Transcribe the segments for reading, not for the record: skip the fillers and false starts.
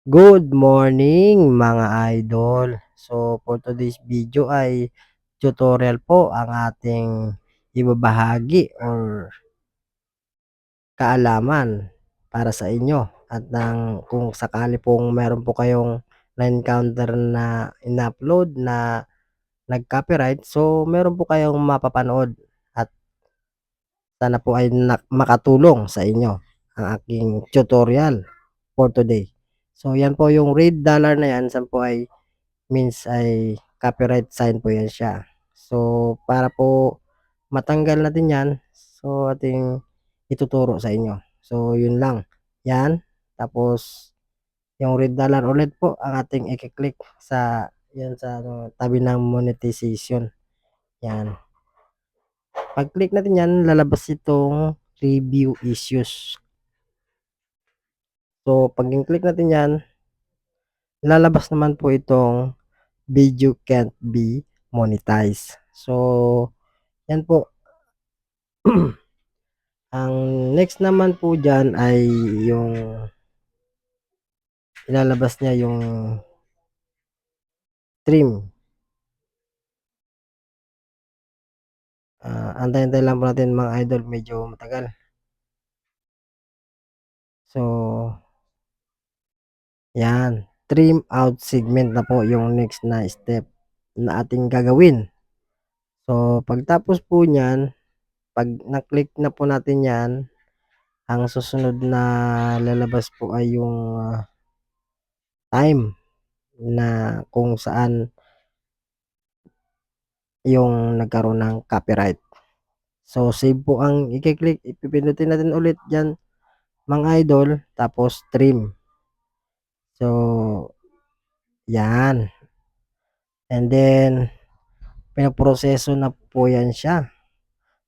Good morning mga idol. So for today's video ay tutorial po ang ating ibabahagi or kaalaman para sa inyo at kung sakali pong meron po kayong na-encounter na in-upload na nag-copyright, so meron po kayong mapapanood at sana po ay makatulong sa inyo ang aking tutorial for today. So yan po yung red dollar na yan, saan po ay means ay copyright sign po yan siya. So para po matanggal natin yan, so ating ituturo sa inyo. So yun lang. Yan. Tapos yung red dollar ulit po ang ating i-click sa yan sa tabi ng monetization. Yan. Pag click natin yan, lalabas itong review issues. So pag click natin yan, lalabas naman po itong video can't be monetized. So yan po. Ang next naman po dyan ay yung ilalabas niya yung trim. Antayin-antayin lang po natin mga idol, medyo matagal. So yan, trim out segment na po yung next na step na ating gagawin. So pagtapos po niyan, pag na-click na po natin yan, ang susunod na lalabas po ay yung time na kung saan yung nagkaroon ng copyright. So save po ang i-click, ipipindutin natin ulit diyan mga idol, tapos trim. So yan, and then pinoproseso na po yan siya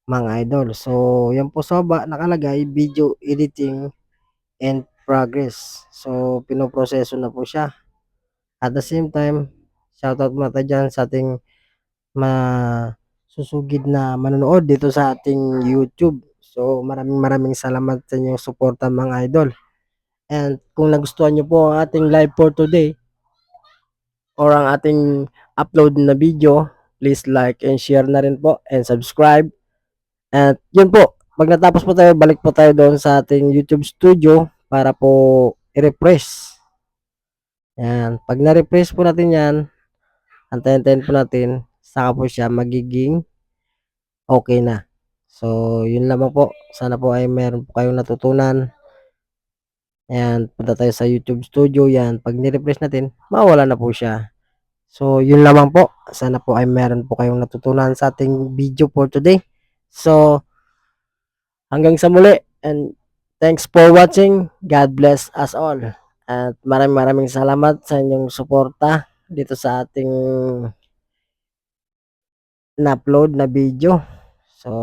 mga idol. So yan po sa baba nakalagay video editing and progress. So pinoproseso na po siya. At the same time, shoutout muna dyan sa ating masusugid na manonood dito sa ating YouTube. So maraming salamat sa inyong suporta mga idol. And kung nagustuhan nyo po ang ating live for today or ang ating upload na video, please like and share na rin po and subscribe. And yun po, pag natapos po tayo, balik po tayo doon sa ating YouTube studio para po i-refresh. Yan, pag na-refresh po natin yan, antayin po natin, saka po siya magiging okay na. So yun lamang po, sana po ay meron po kayong natutunan. Ayan, punta tayo sa YouTube studio. Yan, pag ni-refresh natin, mawala na po siya. So yun lamang po, sana po ay meron po kayong natutunan sa ating video for today. So hanggang sa muli, and thanks for watching. God bless us all. At maraming salamat sa inyong suporta dito sa ating na-upload na video. So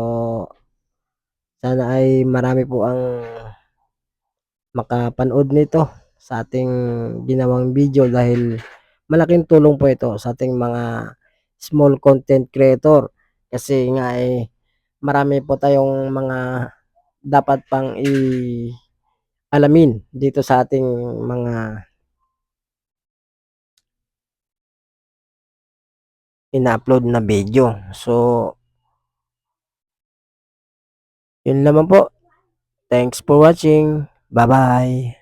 sana ay marami po ang makapanood nito sa ating ginawang video, dahil malaking tulong po ito sa ating mga small content creator, kasi nga marami po tayong mga dapat pang alamin dito sa ating mga ina-upload na video. So yun naman po, thanks for watching, bye bye.